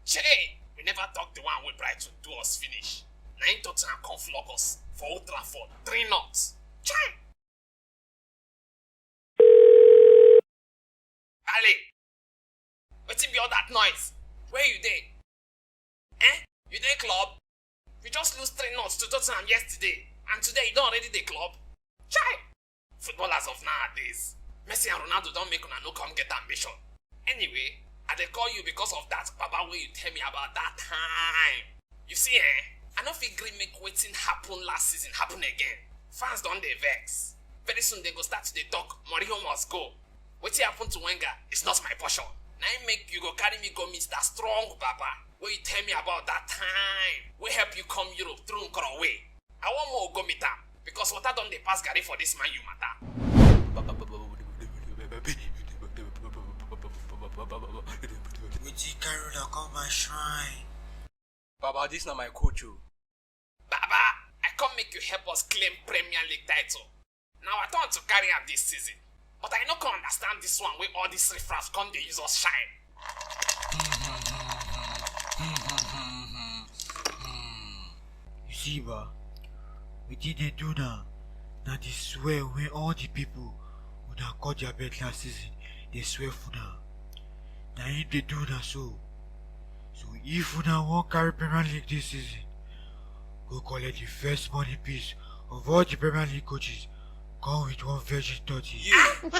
Che, we never talk the one with Brighton do us finish. 9 Tottenham come flog us for Old Trafford, 3-0. Che! Ali! Wetin be all that noise? Where you dey? You dey club? We just lose 3-0 to Tottenham yesterday, and today you don already dey club? Chai! Footballers of nowadays. Messi and Ronaldo don make una no come get ambition. Anyway, I dey call you because of that baba wey you tell me about that time. You see I no fit gree make wetin happen last season happen again. Fans don dey vex. Very soon they go start to dey talk Mourinho must go. Wetin happen to Wenger is not my portion. Na im make you go carry me go meet that strong baba wey you tell me about that time wey help you come Europe through Nkorowe. I wan more go meet am because water don dey pass garri for this man you matter. Wetin carry una come my shrine? Baba, this not my coach. Baba, I come make you help us claim Premier League title. Now I turn to carry am this season. But I no can understand this one where all these riffraffs come dey use us shine. You see ba, wetin dey do now na the swear wey all the people who na cut their bet last season dey swear for now. Na im dey do na so. So if una wan carry Premier League this season, go collect the first money piece of all the Premier League coaches, come with one virgin 30. Yeah.